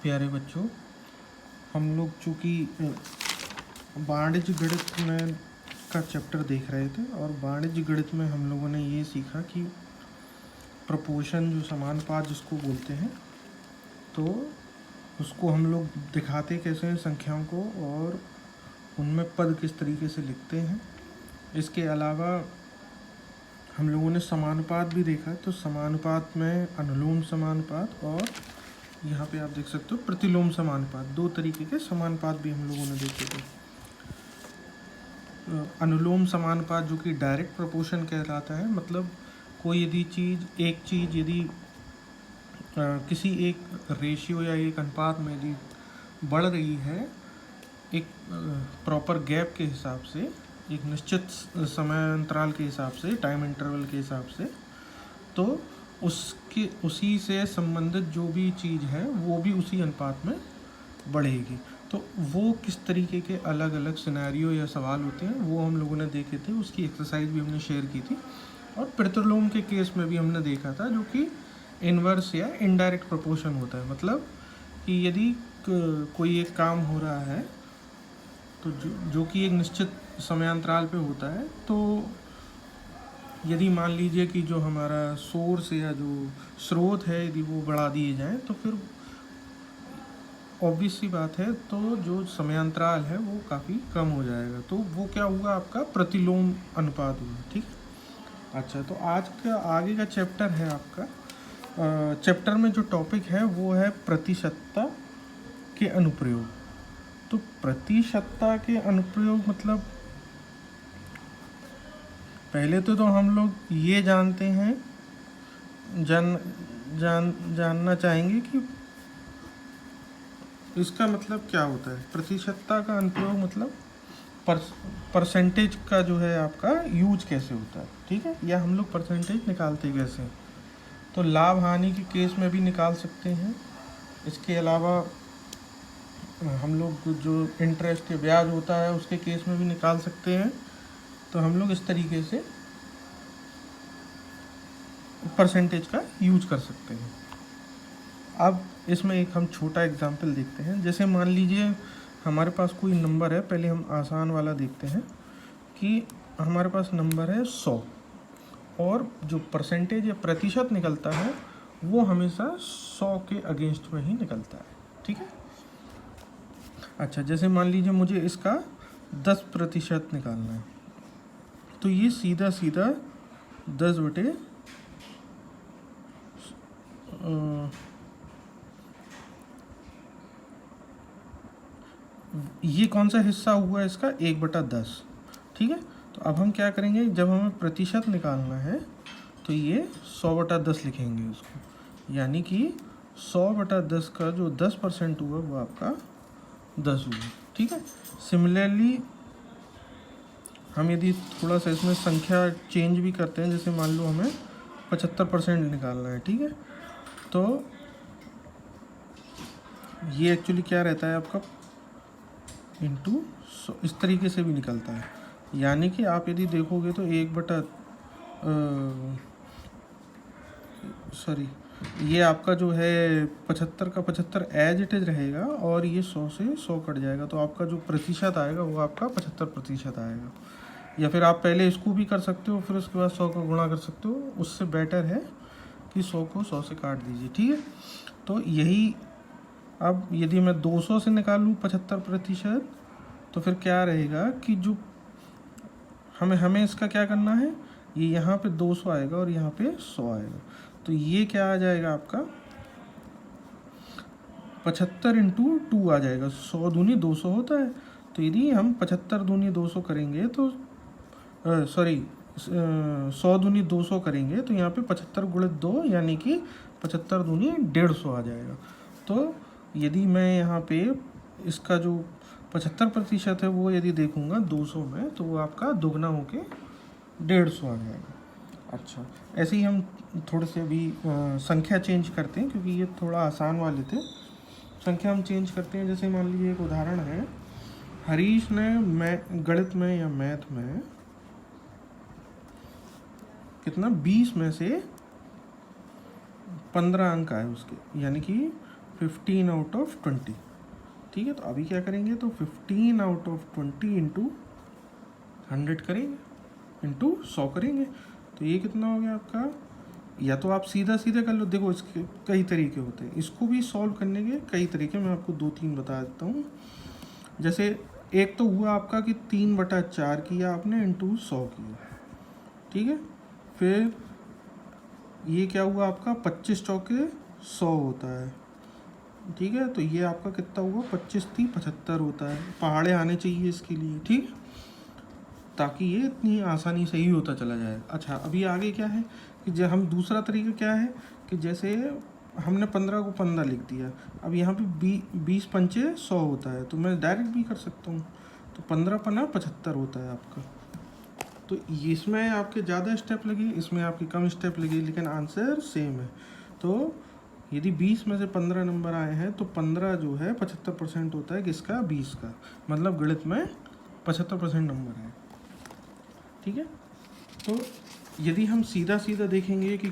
प्यारे बच्चों, हम लोग चूँकि वाणिज्य गणित में का चैप्टर देख रहे थे और वाणिज्य गणित में हम लोगों ने ये सीखा कि प्रपोर्शन जो समानुपात जिसको बोलते हैं, तो उसको हम लोग दिखाते कैसे हैं संख्याओं को, और उनमें पद किस तरीके से लिखते हैं। इसके अलावा हम लोगों ने समानुपात भी देखा, तो समानुपात में अनुलोम समानुपात और यहाँ पे आप देख सकते हो प्रतिलोम समानुपात, दो तरीके के समानुपात भी हम लोगों ने देखे थे। अनुलोम समानुपात जो कि डायरेक्ट प्रोपोर्शन कहलाता है, मतलब कोई यदि एक चीज़ यदि किसी एक रेशियो या एक अनुपात में यदि बढ़ रही है एक प्रॉपर गैप के हिसाब से, एक निश्चित समय अंतराल के हिसाब से, टाइम इंटरवल के हिसाब से, तो उसी से संबंधित जो भी चीज़ है वो भी उसी अनुपात में बढ़ेगी। तो वो किस तरीके के अलग अलग सिनेरियो या सवाल होते हैं वो हम लोगों ने देखे थे, उसकी एक्सरसाइज भी हमने शेयर की थी। और प्रतिलोम के केस में भी हमने देखा था, जो कि इन्वर्स या इनडायरेक्ट प्रोपोर्शन होता है। मतलब कि यदि कोई एक काम हो रहा है तो जो कि एक निश्चित समयांतराल पे होता है, तो यदि मान लीजिए कि जो हमारा सोर्स या जो स्रोत है यदि वो बढ़ा दिए जाएं, तो फिर ऑब्वियस सी बात है, तो जो समयांतराल है वो काफ़ी कम हो जाएगा। तो वो क्या हुआ, आपका प्रतिलोम अनुपात हुआ। ठीक है। अच्छा, तो आज का आगे का चैप्टर है आपका, चैप्टर में जो टॉपिक है वो है प्रतिशतता के अनुप्रयोग। तो प्रतिशतता के अनुप्रयोग मतलब पहले तो हम लोग ये जानते हैं, जानना चाहेंगे कि इसका मतलब क्या होता है। प्रतिशतता का अनुप्रयोग मतलब परसेंटेज का जो है आपका यूज कैसे होता है। ठीक है, या हम लोग परसेंटेज निकालते कैसे हैं। तो लाभ हानि के केस में भी निकाल सकते हैं। इसके अलावा हम लोग जो इंटरेस्ट या ब्याज होता है उसके केस में भी निकाल सकते हैं। तो हम लोग इस तरीके से परसेंटेज का यूज कर सकते हैं। अब इसमें एक हम छोटा एग्जांपल देखते हैं। जैसे मान लीजिए हमारे पास कोई नंबर है, पहले हम आसान वाला देखते हैं कि हमारे पास नंबर है 100, और जो परसेंटेज या प्रतिशत निकलता है वो हमेशा 100 के अगेंस्ट में ही निकलता है। ठीक है। अच्छा, जैसे मान लीजिए मुझे इसका 10% निकालना है, तो ये सीधा 10 बटे ये कौन सा हिस्सा हुआ इसका, 1/10। ठीक है। तो अब हम क्या करेंगे, जब हमें प्रतिशत निकालना है तो ये 100/10 लिखेंगे उसको, यानी कि 100/10 का जो 10% हुआ वो आपका 10 हुआ। ठीक है। सिमिलरली हम यदि थोड़ा सा इसमें संख्या चेंज भी करते हैं, जैसे मान लो हमें 75% निकालना है। ठीक है। तो ये एक्चुअली क्या रहता है आपका इंटू 100, इस तरीके से भी निकलता है। यानी कि आप यदि देखोगे तो ये आपका जो है 75 का 75 एज इट इज रहेगा, और ये 100 से 100 कट जाएगा, तो आपका जो प्रतिशत आएगा वो आपका 75% आएगा। या फिर आप पहले इसको भी कर सकते हो, फिर उसके बाद 100 का गुणा कर सकते हो। उससे बेटर है कि 100 को 100 से काट दीजिए। ठीक है। तो यही, अब यदि मैं 200 से निकालूँ 75%, तो फिर क्या रहेगा कि जो हमें इसका क्या करना है, ये यहाँ पे 200 आएगा और यहाँ पे 100 आएगा। तो ये क्या आ जाएगा आपका 75 × 2 आ जाएगा। 100 दूनी 200 होता है। तो यदि हम 75 दूनी 200 करेंगे तो 100 दूनी 200 करेंगे तो यहाँ पे 75 × 2 यानी कि 75 दूनी 150 आ जाएगा। तो यदि मैं यहाँ पे इसका जो 75% है वो यदि देखूँगा 200 में, तो वो आपका दुगना होके 150 आ जाएगा। अच्छा, ऐसे ही हम थोड़े से अभी संख्या चेंज करते हैं, क्योंकि ये थोड़ा आसान वाले थे। संख्या हम चेंज करते हैं। जैसे मान लीजिए एक उदाहरण है, हरीश ने गणित में या मैथ में कितना 20 में से 15 अंक आए उसके, यानी कि 15 आउट ऑफ 20। ठीक है, तो अभी क्या करेंगे, तो 15 आउट ऑफ 20 इंटू 100 करेंगे, इंटू 100 करेंगे। तो ये कितना हो गया आपका, या तो आप सीधा सीधा कर लो, देखो इसके कई तरीके होते हैं, इसको भी सॉल्व करने के कई तरीके, मैं आपको 2-3 बता देता हूँ। जैसे एक तो हुआ आपका कि 3/4 किया आपने इंटू 100 किया, ठीक है। फिर ये क्या हुआ आपका, 25 चौके 100 होता है, ठीक है। तो ये आपका कितना हुआ, 25×3 75 होता है। पहाड़े आने चाहिए इसके लिए, ठीक, ताकि ये इतनी आसानी से ही होता चला जाए। अच्छा, अभी आगे क्या है कि जब हम दूसरा तरीका क्या है कि जैसे हमने 15 को 15 लिख दिया, अब यहाँ पे 20×5 100 होता है, तो मैं डायरेक्ट भी कर सकता हूँ। तो 15×5 75 होता है आपका। तो इसमें आपके ज़्यादा स्टेप लगे, इसमें आपके कम स्टेप लगे, लेकिन आंसर सेम है। तो यदि 20 में से 15 नंबर आए हैं तो 15 जो है 75% होता है किसका, 20 का। मतलब गणित में 75% नंबर है, ठीक है। तो यदि हम सीधा सीधा देखेंगे कि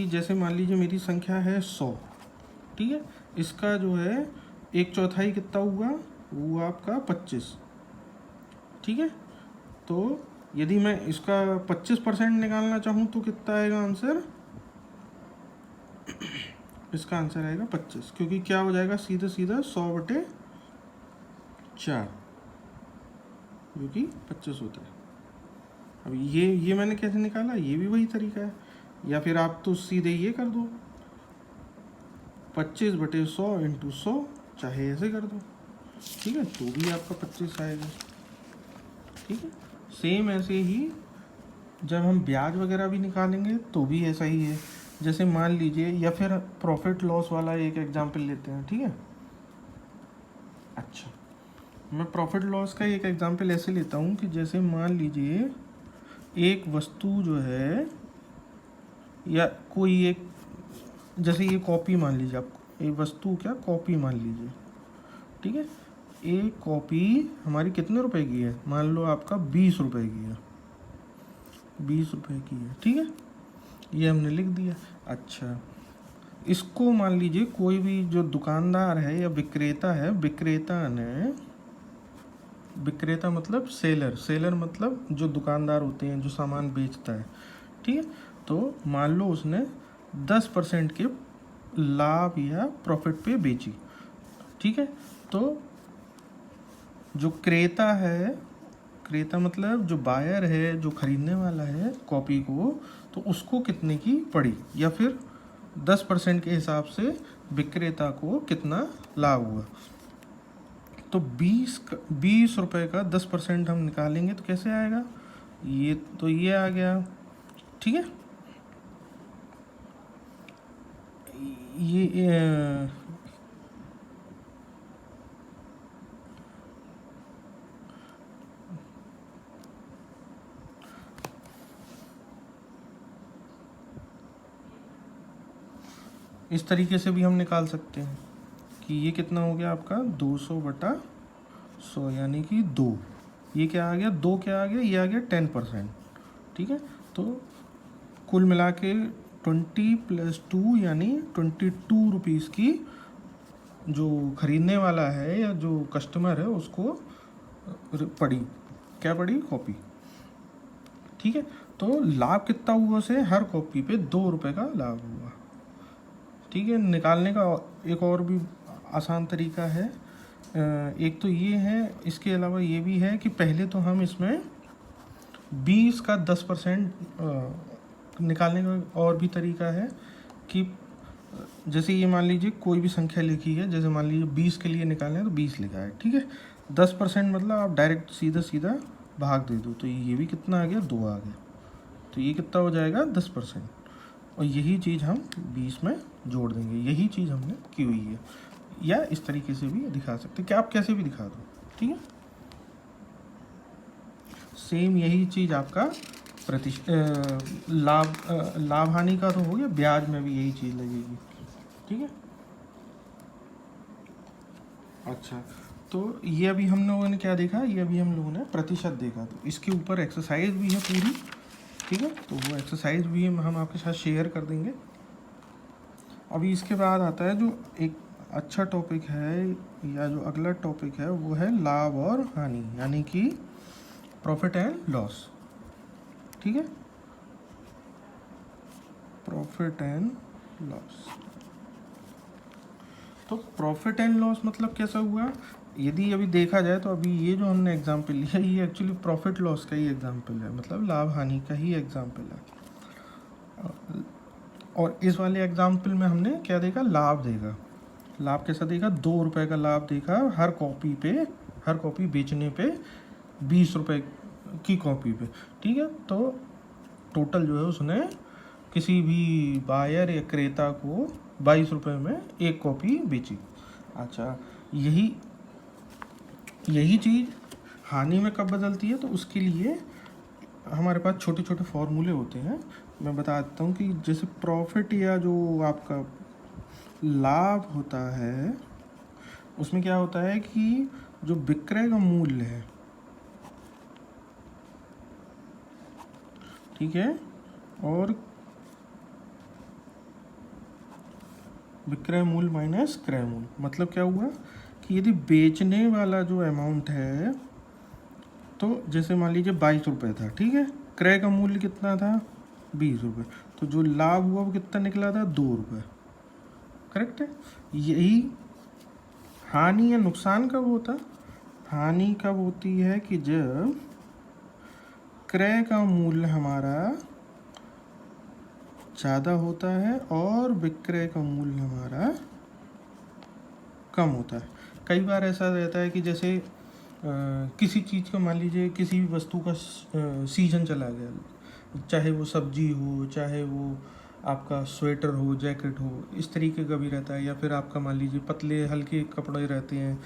जैसे मान लीजिए मेरी संख्या है 100, ठीक है, इसका जो है 1/4 कितना हुआ, वो आपका 25, ठीक है। तो यदि मैं इसका 25% निकालना चाहूँ तो कितना आएगा आंसर, इसका आंसर आएगा 25, क्योंकि क्या हो जाएगा, सीधा सीधा 100/4 जो कि 25 होता है। अब ये मैंने कैसे निकाला, ये भी वही तरीका है, या फिर आप तो सीधे ये कर दो 25/100 इंटू 100, चाहे ऐसे कर दो, ठीक है, तो भी आपका 25 आएगा, ठीक है। सेम ऐसे ही जब हम ब्याज वगैरह भी निकालेंगे तो भी ऐसा ही है। जैसे मान लीजिए, या फिर प्रॉफिट लॉस वाला एक एग्जांपल लेते हैं, ठीक है। अच्छा, मैं प्रॉफिट लॉस का एक एग्जांपल ऐसे लेता हूँ कि जैसे मान लीजिए एक वस्तु जो है, या कोई एक, जैसे ये कॉपी मान लीजिए, आप एक वस्तु क्या, कॉपी मान लीजिए, ठीक है। एक कॉपी हमारी कितने रुपए की है, मान लो आपका 20 रुपए की है, 20 रुपए की है, ठीक है, ये हमने लिख दिया। अच्छा, इसको मान लीजिए कोई भी जो दुकानदार है या विक्रेता है, विक्रेता मतलब सेलर मतलब जो दुकानदार होते हैं, जो सामान बेचता है, ठीक है। तो मान लो उसने 10% के लाभ या प्रॉफिट पे बेची, ठीक है। तो जो क्रेता है, क्रेता मतलब जो बायर है, जो खरीदने वाला है कॉपी को, तो उसको कितने की पड़ी, या फिर 10% के हिसाब से विक्रेता को कितना लाभ हुआ। तो 20 रुपए का 10% हम निकालेंगे तो कैसे आएगा, ये तो ये आ गया, ठीक है। ये इस तरीके से भी हम निकाल सकते हैं कि ये कितना हो गया आपका 200/100, यानी कि 2, ये क्या आ गया, 2 क्या आ गया, ये आ गया 10%, ठीक है। तो कुल मिला के 20 + 2 यानी 22 रुपीज़ की जो खरीदने वाला है या जो कस्टमर है उसको पड़ी, क्या पड़ी, कॉपी, ठीक है। तो लाभ कितना हुआ उसे, हर कॉपी पे 2 रुपये का लाभ हुआ, ठीक है। निकालने का एक और भी आसान तरीका है, एक तो ये है, इसके अलावा ये भी है कि पहले तो हम इसमें 20 का 10% निकालने का और भी तरीका है कि जैसे ये मान लीजिए कोई भी संख्या लिखी है, जैसे मान लीजिए 20 के लिए निकालना है तो 20 लिखा है, ठीक है। 10% मतलब आप डायरेक्ट सीधा सीधा भाग दे दो, तो ये भी कितना आ गया, 2 आ गया, तो ये कितना हो जाएगा 10%, और यही चीज़ हम 20 में जोड़ देंगे। यही चीज़ हमने की हुई है, या इस तरीके से भी दिखा सकते हैं, कि आप कैसे भी दिखा दो, ठीक है। सेम यही चीज़ आपका लाभ हानि का तो हो गया, ब्याज में भी यही चीज़ लगेगी, ठीक है। अच्छा, तो ये अभी हम लोगों ने क्या देखा, ये अभी हम लोगों ने प्रतिशत देखा, तो इसके ऊपर एक्सरसाइज भी है पूरी, ठीक है। तो वो एक्सरसाइज भी हम आपके साथ शेयर कर देंगे। अभी इसके बाद आता है जो एक अच्छा टॉपिक है, या जो अगला टॉपिक है वो है लाभ और हानि, यानी कि प्रॉफिट एंड लॉस। ठीक है, प्रॉफिट एंड लॉस। तो प्रॉफिट एंड लॉस मतलब कैसा हुआ, यदि अभी देखा जाए तो अभी ये जो हमने एग्जाम्पल लिया ये एक्चुअली प्रॉफिट लॉस का ही एग्जाम्पल है, मतलब लाभ हानि का ही एग्जाम्पल है। और इस वाले एग्जाम्पल में हमने क्या देखा, लाभ देखा। लाभ कैसा देखा, 2 रुपये का लाभ देखा हर कॉपी पे, हर कॉपी बेचने पे 20 रुपये की कॉपी पे। ठीक है, तो टोटल जो है उसने किसी भी बायर या क्रेता को 22 रुपये में एक कॉपी बेची। अच्छा, यही चीज़ हानि में कब बदलती है, तो उसके लिए हमारे पास छोटे छोटे फॉर्मूले होते हैं। मैं बता देता हूँ कि जैसे प्रॉफिट या जो आपका लाभ होता है उसमें क्या होता है कि जो विक्रय का मूल्य है, ठीक है, और विक्रय मूल्य माइनस क्रय मूल्य, मतलब क्या हुआ कि यदि बेचने वाला जो अमाउंट है, तो जैसे मान लीजिए 22 रुपये था, ठीक है, क्रय का मूल्य कितना था 20 रुपये, तो जो लाभ हुआ वो कितना निकला था 2 रुपये। करेक्ट है। यही हानि या नुकसान कब होता, हानि कब होती है कि जब क्रय का मूल्य हमारा ज़्यादा होता है और विक्रय का मूल्य हमारा कम होता है। कई बार ऐसा रहता है कि जैसे किसी चीज़ का, मान लीजिए किसी भी वस्तु का सीजन चला गया, चाहे वो सब्जी हो, चाहे वो आपका स्वेटर हो, जैकेट हो, इस तरीके का भी रहता है। या फिर आपका मान लीजिए पतले हल्के कपड़े रहते हैं,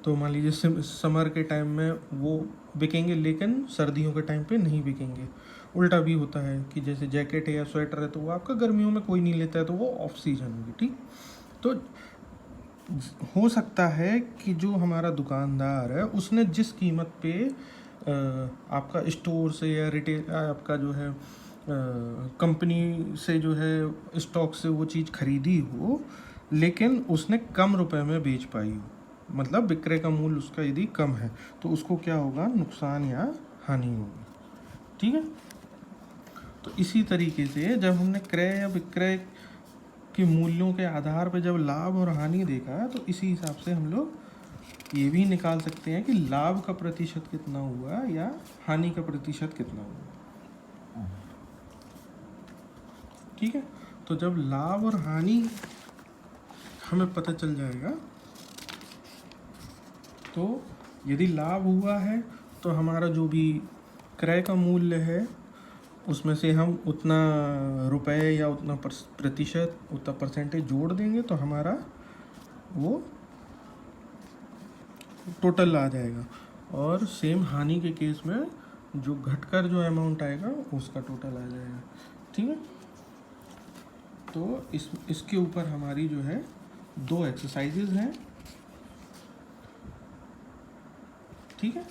तो मान लीजिए समर के टाइम में वो बिकेंगे लेकिन सर्दियों के टाइम पे नहीं बिकेंगे। उल्टा भी होता है कि जैसे जैकेट है या स्वेटर है तो वो आपका गर्मियों में कोई नहीं लेता है, तो वो ऑफ सीजन होगी। ठीक, तो हो सकता है कि जो हमारा दुकानदार है उसने जिस कीमत पे आपका स्टोर से या रिटेल आपका जो है कंपनी से जो है स्टॉक से वो चीज़ खरीदी हो, लेकिन उसने कम रुपए में बेच पाई हो, मतलब विक्रय का मूल्य उसका यदि कम है, तो उसको क्या होगा, नुकसान या हानि होगी। ठीक है, तो इसी तरीके से जब हमने क्रय या विक्रय के मूल्यों के आधार पर जब लाभ और हानि देखा, तो इसी हिसाब से हम लोग ये भी निकाल सकते हैं कि लाभ का प्रतिशत कितना हुआ या हानि का प्रतिशत कितना हुआ। ठीक है, तो जब लाभ और हानि हमें पता चल जाएगा, तो यदि लाभ हुआ है तो हमारा जो भी क्रय का मूल्य है उसमें से हम उतना रुपए या उतना प्रतिशत, उतना परसेंटेज जोड़ देंगे, तो हमारा वो टोटल आ जाएगा। और सेम हानि के केस में जो घटकर जो अमाउंट आएगा उसका टोटल आ जाएगा। ठीक है, तो इसके ऊपर हमारी जो है 2 एक्सरसाइजेज हैं। ठीक है,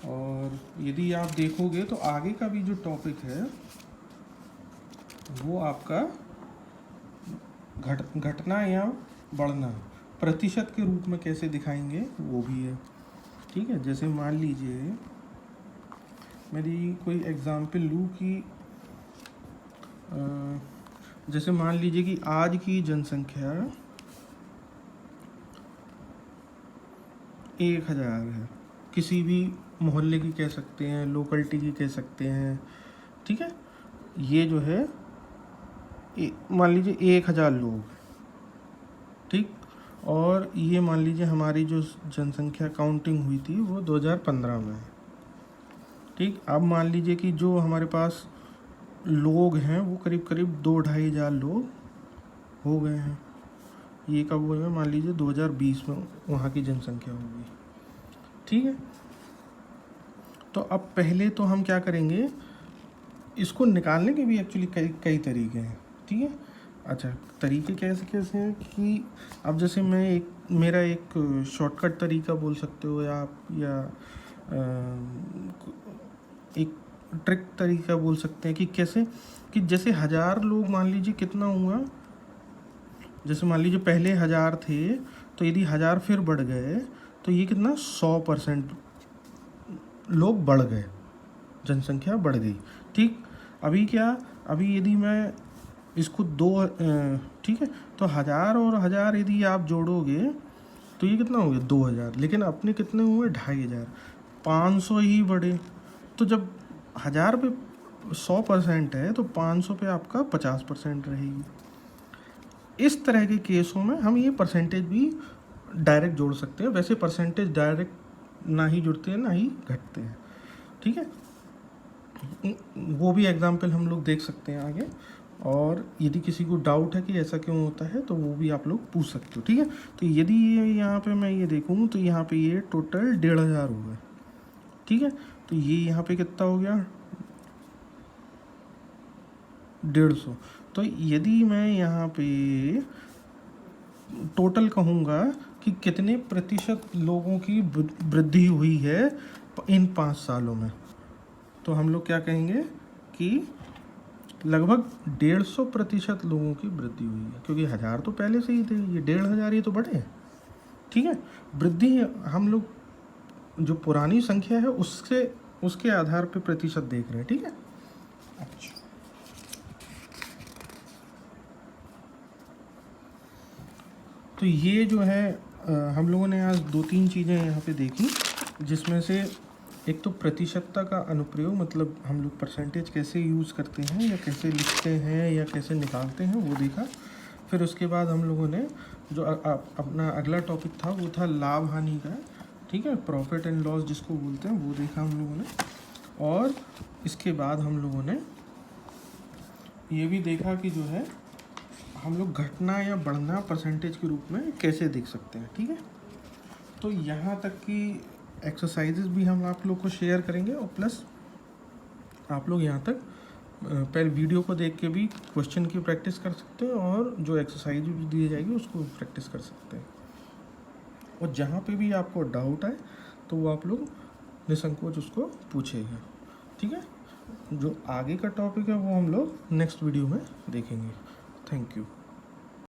और यदि आप देखोगे तो आगे का भी जो टॉपिक है वो आपका घटना या बढ़ना प्रतिशत के रूप में कैसे दिखाएंगे वो भी है। ठीक है, जैसे मान लीजिए मेरी कोई एग्जांपल लूँ कि जैसे मान लीजिए कि आज की जनसंख्या 1000 है, किसी भी मोहल्ले की कह सकते हैं, लोकलिटी की कह सकते हैं। ठीक है, ये जो है मान लीजिए 1000 लोग, ठीक, और ये मान लीजिए हमारी जो जनसंख्या काउंटिंग हुई थी वो 2015 में है। ठीक, अब मान लीजिए कि जो हमारे पास लोग हैं वो करीब करीब 2-2.5 हज़ार लोग हो गए हैं। ये कब हुए हैं, मान लीजिए 2020 में वहाँ की जनसंख्या होगी। ठीक है, तो अब पहले तो हम क्या करेंगे, इसको निकालने के भी एक्चुअली कई तरीके हैं। ठीक है, अच्छा, तरीके कैसे कैसे हैं कि अब जैसे मैं मेरा एक शॉर्टकट तरीका बोल सकते हो, या आप या एक ट्रिक तरीका बोल सकते हैं कि कैसे, कि जैसे 1000 लोग मान लीजिए कितना हुआ, जैसे मान लीजिए पहले 1000 थे, तो यदि 1000 फिर बढ़ गए तो ये कितना 100% लोग बढ़ गए, जनसंख्या बढ़ गई। ठीक, अभी क्या, अभी यदि मैं इसको ठीक है, तो 1000 और 1000 यदि आप जोड़ोगे तो ये कितना हो गया 2000, लेकिन अपने कितने हुए 2500, 500 ही बढ़े। तो जब 1000 पे 100% है तो 500 पे आपका 50% रहेगी। इस तरह के केसों में हम ये परसेंटेज भी डायरेक्ट जोड़ सकते हैं। वैसे परसेंटेज डायरेक्ट ना ही जुड़ते हैं ना ही घटते हैं, ठीक है। वो भी एग्जाम्पल हम लोग देख सकते हैं आगे, और यदि किसी को डाउट है कि ऐसा क्यों होता है तो वो भी आप लोग पूछ सकते हो, ठीक है। तो यदि ये यहाँ पे मैं ये देखूँ तो यहाँ पे ये टोटल 1500 हो गए, ठीक है। तो ये यहाँ पे कितना हो गया 150। तो यदि मैं यहाँ पे टोटल कहूँगा कि कितने प्रतिशत लोगों की वृद्धि हुई है इन 5 सालों में, तो हम लोग क्या कहेंगे कि लगभग 150% लोगों की वृद्धि हुई है, क्योंकि 1000 तो पहले से ही थे, ये 1500 ये तो बढ़े हैं, ठीक है। वृद्धि हम लोग जो पुरानी संख्या है उसके आधार पे प्रतिशत देख रहे हैं, ठीक है। अच्छा, तो ये जो है हम लोगों ने आज 2-3 चीज़ें यहाँ पे देखी, जिसमें से एक तो प्रतिशतता का अनुप्रयोग, मतलब हम लोग परसेंटेज कैसे यूज़ करते हैं या कैसे लिखते हैं या कैसे निकालते हैं, वो देखा। फिर उसके बाद हम लोगों ने जो अपना अगला टॉपिक था वो था लाभ हानि का, ठीक है, प्रॉफिट एंड लॉस जिसको बोलते हैं, वो देखा हम लोगों ने। और इसके बाद हम लोगों ने ये भी देखा कि जो है हम लोग घटना या बढ़ना परसेंटेज के रूप में कैसे देख सकते हैं, ठीक है। तो यहाँ तक कि एक्सरसाइजेज भी हम आप लोग को शेयर करेंगे, और प्लस आप लोग यहाँ तक पहले वीडियो को देख के भी क्वेश्चन की प्रैक्टिस कर सकते हैं, और जो एक्सरसाइज भी दी जाएगी उसको प्रैक्टिस कर सकते हैं। और जहाँ पे भी आपको डाउट आए तो वो आप लोग निसंकोच उसको पूछेगा, ठीक है। जो आगे का टॉपिक है वो हम लोग नेक्स्ट वीडियो में देखेंगे। Thank you.